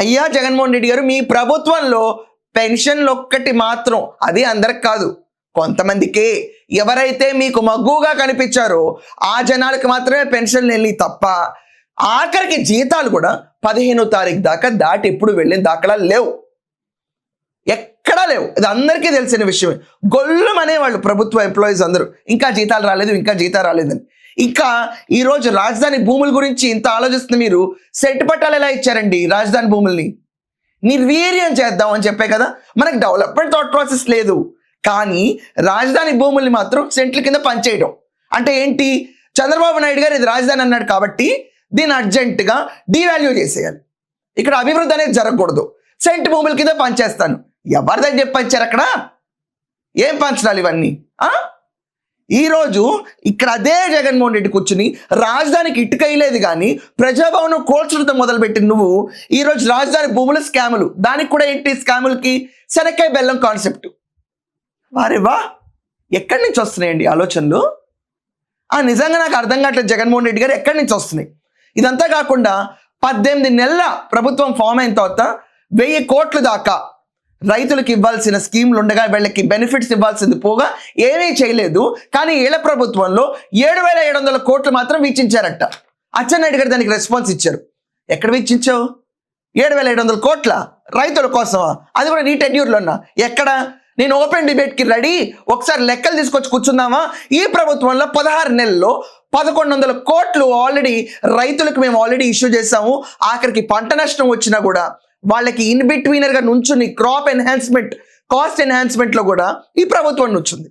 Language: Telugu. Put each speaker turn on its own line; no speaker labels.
అయ్యా జగన్మోహన్ రెడ్డి గారు, మీ ప్రభుత్వంలో పెన్షన్లు ఒక్కటి మాత్రం, అది అందరికి కాదు, కొంతమందికే, ఎవరైతే మీకు మగ్గుగా కనిపించారో ఆ జనాలకు మాత్రమే పెన్షన్లు వెళ్ళి తప్ప ఆఖరికి జీతాలు కూడా 15వ తారీఖు దాకా దాటి ఎప్పుడు వెళ్ళిన దాఖలాలు లేవు, ఎక్కడా లేవు. ఇది అందరికీ తెలిసిన విషయమే. గొల్లం అనేవాళ్ళు ప్రభుత్వ ఎంప్లాయీస్ అందరూ, ఇంకా జీతాలు రాలేదు, ఇంకా జీతాలు రాలేదని. ఇంకా ఈరోజు రాజధాని భూముల గురించి ఇంత ఆలోచిస్తున్న మీరు సెట్ పట్టాలు ఎలా ఇచ్చారండి? రాజధాని భూముల్ని నిర్వీర్యం చేద్దాం అని చెప్పే కదా. మనకు డెవలప్మెంట్ థాట్ ప్రాసెస్ లేదు, కానీ రాజధాని భూముల్ని మాత్రం సెంట్ల కింద పనిచేయడం అంటే ఏంటి? చంద్రబాబు నాయుడు గారు ఇది రాజధాని అన్నాడు కాబట్టి దీన్ని అర్జెంటుగా డీవాల్యూ చేసేయాలి, ఇక్కడ అభివృద్ధి అనేది జరగకూడదు, సెంట్ భూముల కింద పనిచేస్తాను. ఎవరిదని చెప్పి పంచారు అక్కడ? ఏం పంచడాలి ఇవన్నీ? ఈరోజు ఇక్కడ అదే జగన్మోహన్ రెడ్డి కూర్చుని రాజధానికి ఇటుక వేయలేదు కానీ ప్రజాభవనం కోల్చడంతో మొదలుపెట్టిన నువ్వు ఈరోజు రాజధాని భూముల స్కాములు, దానికి కూడా ఏంటి స్కాములకి? శనక్కాయ బెల్లం కాన్సెప్ట్. వారే వా, ఎక్కడి నుంచి వస్తున్నాయండి ఆలోచనలు? నిజంగా నాకు అర్థం కావట్లేదు జగన్మోహన్ రెడ్డి గారు ఎక్కడి నుంచి వస్తున్నాయి. ఇదంతా కాకుండా 18 నెలల ప్రభుత్వం ఫామ్ అయిన తర్వాత 1000 కోట్ల దాకా రైతులకు ఇవ్వాల్సిన స్కీమ్లు ఉండగా వీళ్ళకి బెనిఫిట్స్ ఇవ్వాల్సింది పోగా ఏమీ చేయలేదు. కానీ ఏళ్ల ప్రభుత్వంలో 7,700 కోట్లు మాత్రం వీక్షించారట. అచ్చెన్నాయుడు గారు దానికి రెస్పాన్స్ ఇచ్చారు. ఎక్కడ వీక్షించావు? 7,700 కోట్ల రైతుల కోసమా? అది కూడా నీ టెన్యూర్లోనా? ఎక్కడ? నేను ఓపెన్ డిబేట్కి రెడీ, ఒకసారి లెక్కలు తీసుకొచ్చి కూర్చుందామా? ఈ ప్రభుత్వంలో 16 నెలల్లో 1,100 కోట్లు ఆల్రెడీ రైతులకు మేము ఆల్రెడీ ఇష్యూ చేసాము. ఆఖరికి పంట నష్టం వచ్చినా కూడా వాళ్ళకి ఇన్ బిట్వీనర్గా నుంచుని క్రాప్ ఎన్హాన్స్మెంట్, కాస్ట్ ఎన్హాన్స్మెంట్లో కూడా ఈ ప్రభుత్వం నుంచుంది.